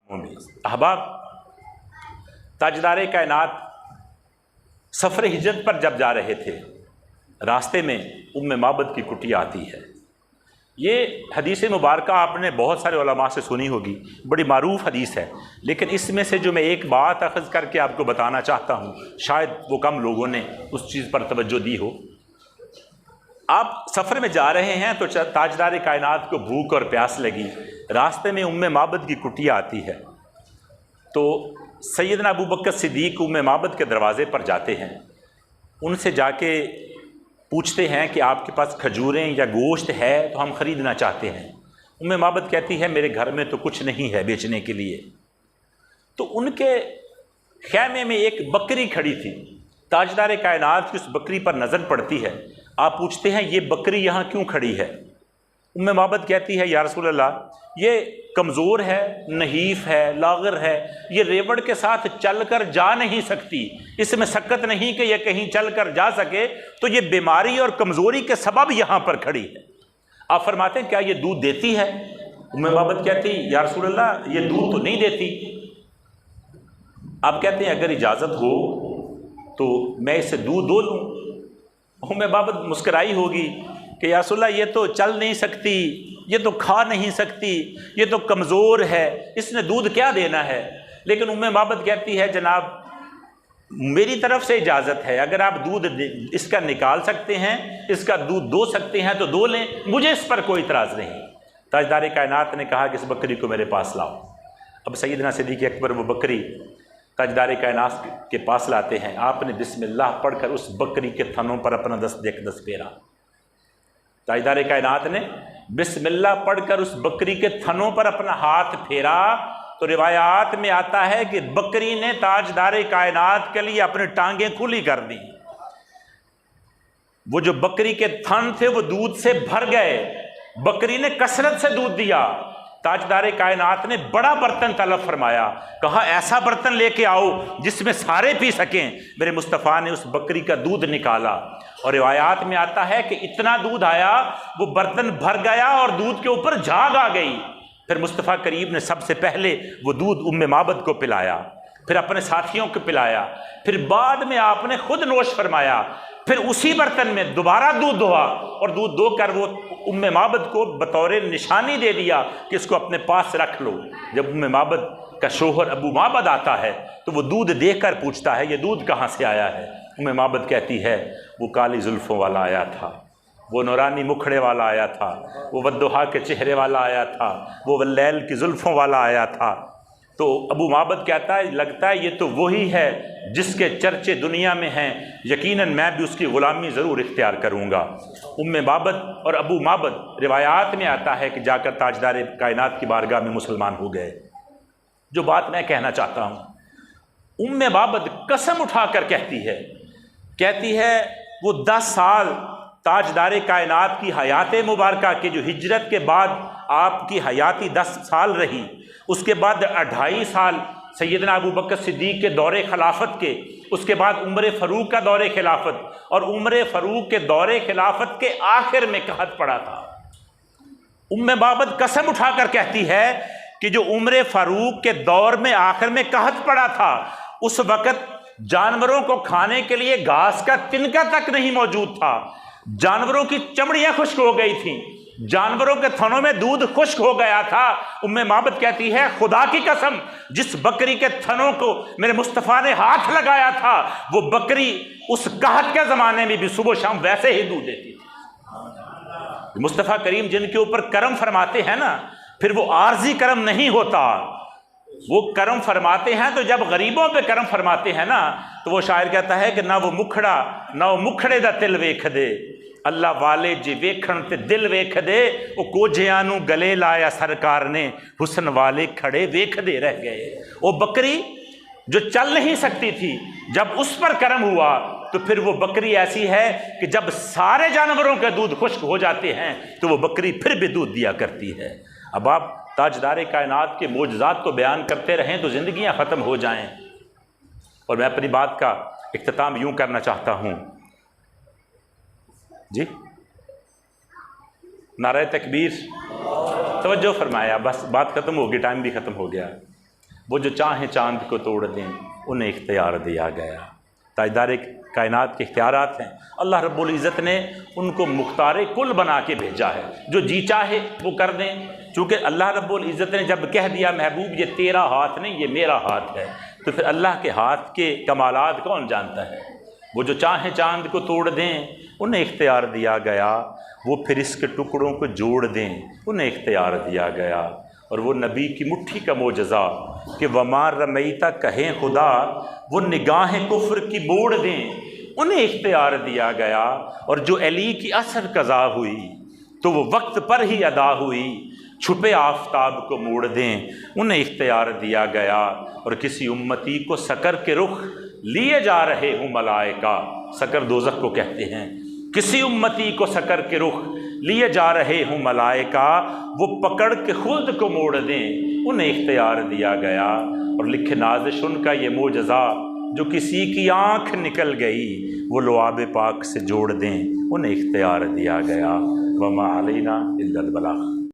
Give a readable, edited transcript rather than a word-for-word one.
احباب، تاجدار کائنات سفر ہجرت پر جب جا رہے تھے، راستے میں معبد کی کٹیا آتی ہے۔ یہ حدیث مبارکہ آپ نے بہت سارے علماء سے سنی ہوگی، بڑی معروف حدیث ہے، لیکن اس میں سے جو میں ایک بات اخذ کر کے آپ کو بتانا چاہتا ہوں، شاید وہ کم لوگوں نے اس چیز پر توجہ دی ہو۔ آپ سفر میں جا رہے ہیں تو تاجدار کائنات کو بھوک اور پیاس لگی، راستے میں معبد کی کٹیا آتی ہے، تو سیدنا ابو بکر صدیق معبد کے دروازے پر جاتے ہیں، ان سے جا کے پوچھتے ہیں کہ آپ کے پاس کھجوریں یا گوشت ہے تو ہم خریدنا چاہتے ہیں۔ معبد کہتی ہے میرے گھر میں تو کچھ نہیں ہے بیچنے کے لیے۔ تو ان کے خیمے میں ایک بکری کھڑی تھی، تاجدار کائنات کی اس بکری پر نظر پڑتی ہے۔ آپ پوچھتے ہیں یہ بکری یہاں کیوں کھڑی ہے؟ معبد کہتی ہے یا رسول اللہ، یہ کمزور ہے، نحیف ہے، لاغر ہے، یہ ریوڑ کے ساتھ چل کر جا نہیں سکتی، اس میں سکت نہیں کہ یہ کہیں چل کر جا سکے، تو یہ بیماری اور کمزوری کے سبب یہاں پر کھڑی ہے۔ آپ فرماتے ہیں کیا یہ دودھ دیتی ہے؟ معبد کہتی یا رسول اللہ یہ دودھ تو نہیں دیتی۔ آپ کہتے ہیں اگر اجازت ہو تو میں اسے دودھ دو لوں۔ معبد مسکرائی ہوگی کہ یا رسول اللہ یہ تو چل نہیں سکتی، یہ تو کھا نہیں سکتی، یہ تو کمزور ہے، اس نے دودھ کیا دینا ہے؟ لیکن معبد کہتی ہے جناب میری طرف سے اجازت ہے، اگر آپ دودھ اس کا نکال سکتے ہیں، اس کا دودھ دو سکتے ہیں تو دو لیں، مجھے اس پر کوئی اعتراض نہیں۔ تاجدار کائنات نے کہا کہ اس بکری کو میرے پاس لاؤ۔ اب سیدنا صدیق اکبر وہ بکری تاجدار کائنات کے پاس لاتے ہیں، آپ نے بسم اللہ پڑھ کر اس بکری کے تھنوں پر اپنا دست پھیرا۔ تاجدار کائنات نے بسم اللہ پڑھ کر اس بکری کے تھنوں پر اپنا ہاتھ پھیرا، تو روایات میں آتا ہے کہ بکری نے تاجدار کائنات کے لیے اپنی ٹانگیں کھلی کر دی۔ وہ جو بکری کے تھن تھے وہ دودھ سے بھر گئے، بکری نے کثرت سے دودھ دیا۔ تاجدار کائنات نے بڑا برتن طلب فرمایا، کہا ایسا برتن لے کے آؤ جس میں سارے پی سکیں۔ میرے مصطفیٰ نے اس بکری کا دودھ نکالا، اور روایات میں آتا ہے کہ اتنا دودھ آیا وہ برتن بھر گیا اور دودھ کے اوپر جھاگ آ گئی۔ پھر مصطفیٰ کریم نے سب سے پہلے وہ دودھ معبد کو پلایا، پھر اپنے ساتھیوں کو پلایا، پھر بعد میں آپ نے خود نوش فرمایا، پھر اسی برتن میں دوبارہ دودھ دھوا، اور دودھ دو کر وہ معبد کو بطور نشانی دے دیا کہ اس کو اپنے پاس رکھ لو۔ جب معبد کا شوہر ابو معبد آتا ہے تو وہ دودھ دیکھ کر پوچھتا ہے یہ دودھ کہاں سے آیا ہے؟ معبد کہتی ہے وہ کالی زلفوں والا آیا تھا، وہ نورانی مکھڑے والا آیا تھا، وہ والضحیٰ کے چہرے والا آیا تھا، وہ واللیل کی زلفوں والا آیا تھا۔ تو ابو معبد کہتا ہے لگتا ہے یہ تو وہی ہے جس کے چرچے دنیا میں ہیں، یقیناً میں بھی اس کی غلامی ضرور اختیار کروں گا۔ معبد اور ابو معبد روایات میں آتا ہے کہ جا کر تاجدار کائنات کی بارگاہ میں مسلمان ہو گئے۔ جو بات میں کہنا چاہتا ہوں، معبد قسم اٹھا کر کہتی ہے وہ 10 سال تاجدار کائنات کی حیات مبارکہ کے جو ہجرت کے بعد آپ کی حیاتی 10 سال رہی، اس کے بعد 2.5 سال سیدنا ابو بکر صدیق کے دور خلافت کے، اس کے بعد عمر فاروق کا دور خلافت، اور عمر فاروق کے دور خلافت کے آخر میں قحط پڑا تھا۔ معبد قسم اٹھا کر کہتی ہے کہ جو عمر فاروق کے دور میں آخر میں قحط پڑا تھا، اس وقت جانوروں کو کھانے کے لیے گھاس کا تنکا تک نہیں موجود تھا، جانوروں کی چمڑیاں خشک ہو گئی تھیں، جانوروں کے تھنوں میں دودھ خشک ہو گیا تھا۔ معبد کہتی ہے خدا کی قسم جس بکری کے تھنوں کو میرے مصطفیٰ نے ہاتھ لگایا تھا، وہ بکری اس قحط کے زمانے میں بھی صبح و شام ویسے ہی دودھ دیتی تھی۔ مصطفیٰ کریم جن کے اوپر کرم فرماتے ہیں نا، پھر وہ عارضی کرم نہیں ہوتا، وہ کرم فرماتے ہیں تو جب غریبوں پہ کرم فرماتے ہیں نا، تو وہ شاعر کہتا ہے کہ نہ وہ مکھڑے دا دل ویکھ دے، اللہ والے جی ویکھن تے دل ویکھ دے، وہ کوجیاں نو گلے لایا سرکار نے، حسن والے کھڑے ویکھ دے رہ گئے۔ وہ بکری جو چل نہیں سکتی تھی، جب اس پر کرم ہوا تو پھر وہ بکری ایسی ہے کہ جب سارے جانوروں کے دودھ خشک ہو جاتے ہیں تو وہ بکری پھر بھی دودھ دیا کرتی ہے۔ اب آپ تاجدار کائنات کے معجزات کو بیان کرتے رہیں تو زندگیاں ختم ہو جائیں، اور میں اپنی بات کا اختتام یوں کرنا چاہتا ہوں۔ جی نعرہ تکبیر، توجہ فرمایا، بس بات ختم ہوگی، ٹائم بھی ختم ہو گیا۔ وہ جو چاہیں چاند کو توڑ دیں انہیں اختیار دیا گیا۔ تاجدار کائنات کے اختیارات ہیں، اللہ رب العزت نے ان کو مختار کل بنا کے بھیجا ہے، جو جی چاہے وہ کر دیں۔ چونکہ اللہ رب العزت نے جب کہہ دیا محبوب یہ تیرا ہاتھ نہیں یہ میرا ہاتھ ہے، تو پھر اللہ کے ہاتھ کے کمالات کون جانتا ہے؟ وہ جو چاہیں چاند کو توڑ دیں انہیں اختیار دیا گیا، وہ پھر اس کے ٹکڑوں کو جوڑ دیں انہیں اختیار دیا گیا۔ اور وہ نبی کی مٹھی کا معجزہ کہ وما رمیتا کہیں خدا، وہ نگاہیں کفر کی موڑ دیں انہیں اختیار دیا گیا۔ اور جو علی کی اثر قضا ہوئی تو وہ وقت پر ہی ادا ہوئی، چھپے آفتاب کو موڑ دیں انہیں اختیار دیا گیا۔ اور کسی امتی کو سکر کے رخ لیے جا رہے ہوں ملائکہ، سکر دوزخ کو کہتے ہیں، کسی امتی کو سکر کے رخ لیے جا رہے ہوں ملائکہ، وہ پکڑ کے خلد کو موڑ دیں انہیں اختیار دیا گیا۔ اور لکھے نازش ان کا یہ معجزہ، جو کسی کی آنکھ نکل گئی وہ لعاب پاک سے جوڑ دیں انہیں اختیار دیا گیا۔ وما علینا الا البلاغ۔